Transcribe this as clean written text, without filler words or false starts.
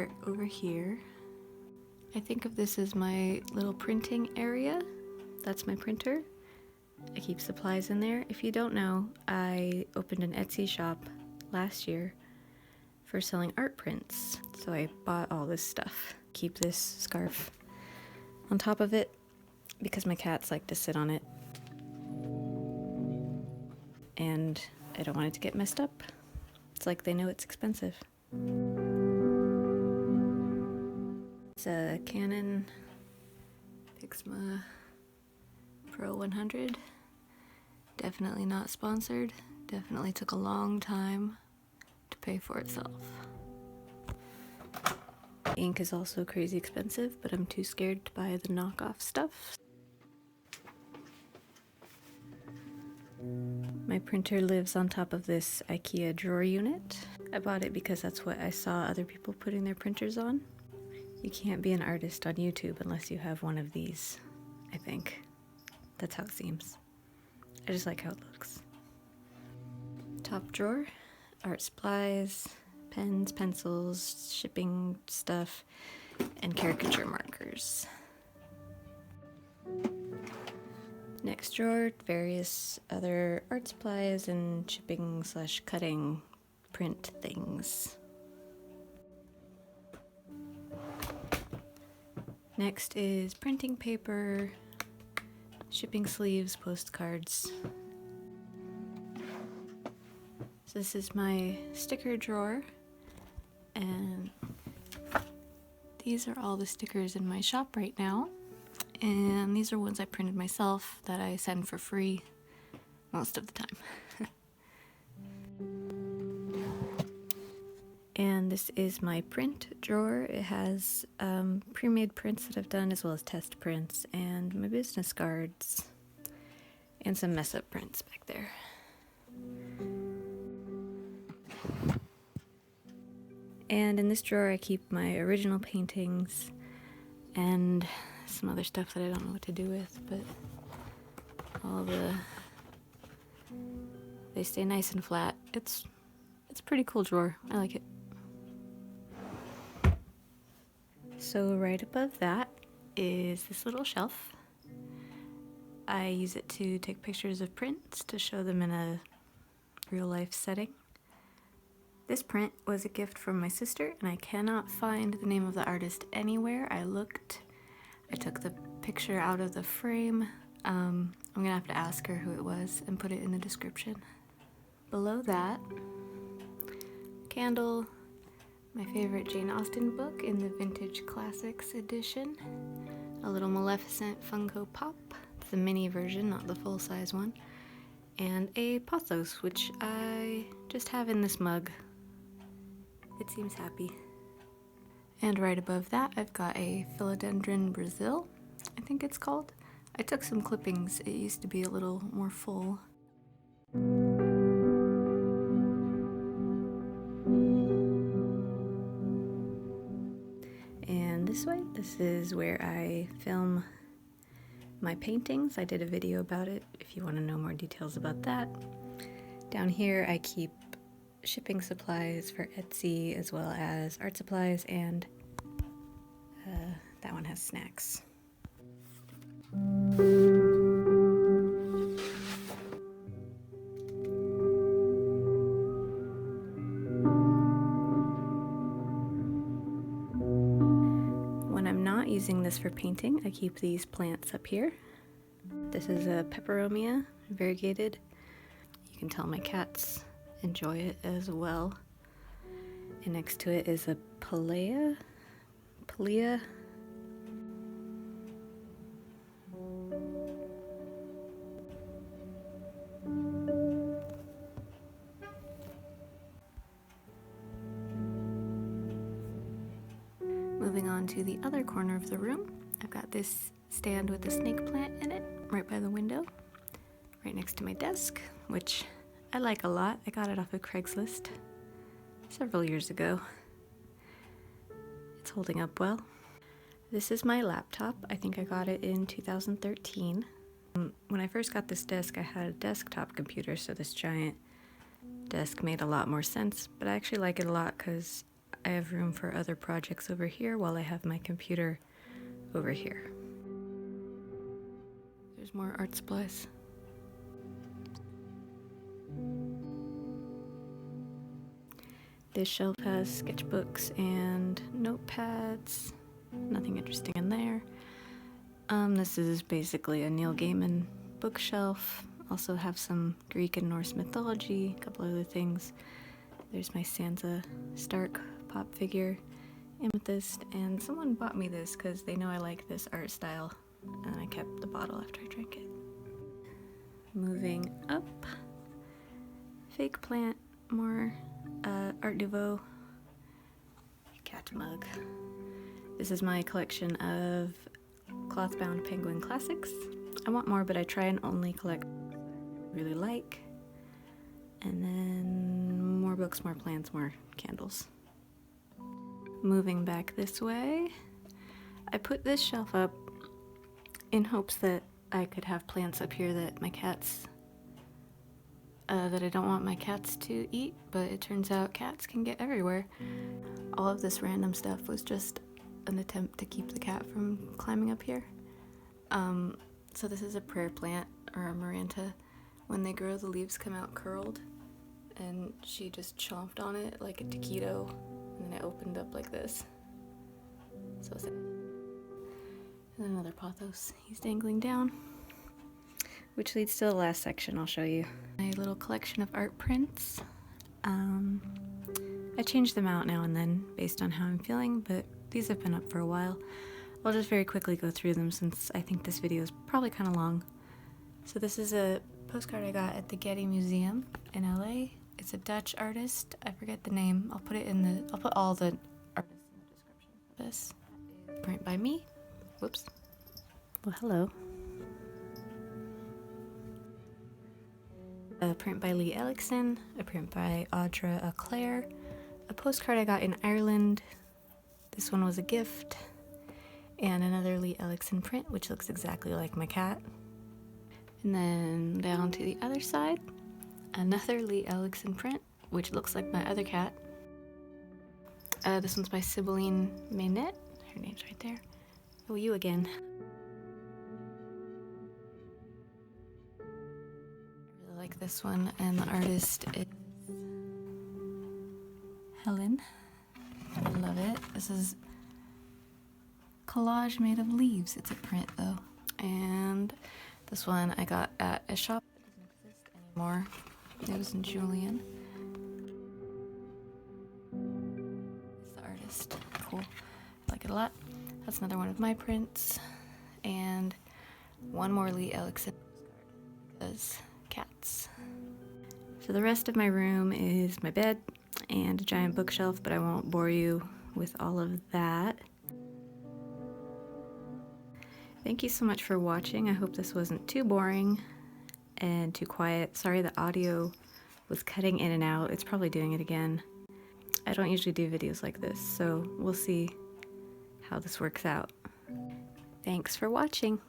start over here. I think of this as my little printing area. That's my printer. I keep supplies in there. If you don't know, I opened an Etsy shop last year for selling art prints. So I bought all this stuff. Keep this scarf on top of it because my cats like to sit on it. And I don't want it to get messed up. It's like they know it's expensive. It's a Canon Pixma Pro 100. Definitely not sponsored. Definitely took a long time to pay for itself. Ink is also crazy expensive, but I'm too scared to buy the knockoff stuff. My printer lives on top of this IKEA drawer unit. I bought it because that's what I saw other people putting their printers on. You can't be an artist on YouTube unless you have one of these, I think. That's how it seems. I just like how it looks. Top drawer, art supplies, pens, pencils, shipping stuff, and caricature markers. Next drawer, various other art supplies and shipping/cutting print things. Next is printing paper, shipping sleeves, postcards. So this is my sticker drawer, and these are all the stickers in my shop right now. And these are ones I printed myself that I send for free most of the time. And this is my print drawer. It has pre-made prints that I've done as well as test prints and my business cards and some mess-up prints back there. And in this drawer I keep my original paintings and some other stuff that I don't know what to do with, but they stay nice and flat. It's a pretty cool drawer. I like it. So right above that is this little shelf. I use it to take pictures of prints to show them in a real life setting. This print was a gift from my sister, and I cannot find the name of the artist anywhere. I looked. I took the picture out of the frame. I'm gonna have to ask her who it was and put it in the description. Below that, candle, my favorite Jane Austen book in the Vintage Classics edition, a little Maleficent Funko Pop, the mini version, not the full-size one, and a pothos, which I just have in this mug. It seems happy. And right above that, I've got a Philodendron Brazil, I think it's called. I took some clippings. It used to be a little more full. And this is where I film my paintings. I did a video about it if you want to know more details about that. Down here, I keep shipping supplies for Etsy as well as art supplies, and that one has snacks. When I'm not using this for painting, I keep these plants up here. This is a peperomia, variegated. You can tell my cats enjoy it as well. And next to it is a Palea. Moving on to the other corner of the room, I've got this stand with a snake plant in it right by the window, right next to my desk, which I like a lot. I got it off of Craigslist several years ago. It's holding up well. This is my laptop. I think I got it in 2013. When I first got this desk, I had a desktop computer, so this giant desk made a lot more sense, but I actually like it a lot because I have room for other projects over here while I have my computer over here. There's more art supplies. This shelf has sketchbooks and notepads. Nothing interesting in there. This is basically a Neil Gaiman bookshelf. Also have some Greek and Norse mythology, a couple other things. There's my Sansa Stark pop figure, amethyst, and someone bought me this because they know I like this art style, and I kept the bottle after I drank it. Moving up, fake plant, more Art Nouveau cat mug. This is my collection of cloth-bound penguin classics. I want more, but I try and only collect I really like. And then more books, more plants, more candles. Moving back this way, I put this shelf up in hopes that I could have plants up here that my cats that I don't want my cats to eat, but it turns out cats can get everywhere. All of this random stuff was just an attempt to keep the cat from climbing up here. So this is a prayer plant, or a maranta. When they grow, the leaves come out curled, and she just chomped on it like a taquito, and then it opened up like this. So sad. And another pothos. He's dangling down. Which leads to the last section I'll show you. My little collection of art prints. I change them out now and then based on how I'm feeling, but these have been up for a while. I'll just very quickly go through them since I think this video is probably kind of long. So this is a postcard I got at the Getty Museum in LA. It's a Dutch artist. I forget the name. I'll put all the artists in the description for this. Print by me. Whoops. Well, hello. A print by Lee Ellickson, a print by Audra Clare, a postcard I got in Ireland. This one was a gift, and another Lee Ellickson print, which looks exactly like my cat. And then down to the other side, another Lee Ellickson print, which looks like my other cat. This one's by Sibylline Maynet. Her name's right there. Oh, you again. Like this one, and the artist is Helen. I love it. This is collage made of leaves. It's a print though. And this one I got at a shop that doesn't exist anymore. It was in Julian. It's the artist. Cool. I like it a lot. That's another one of my prints. And one more Lee Ellickson postcard because cats. So the rest of my room is my bed and a giant bookshelf, but I won't bore you with all of that. Thank you so much for watching. I hope this wasn't too boring and too quiet. Sorry the audio was cutting in and out. It's probably doing it again. I don't usually do videos like this, so we'll see how this works out. Thanks for watching.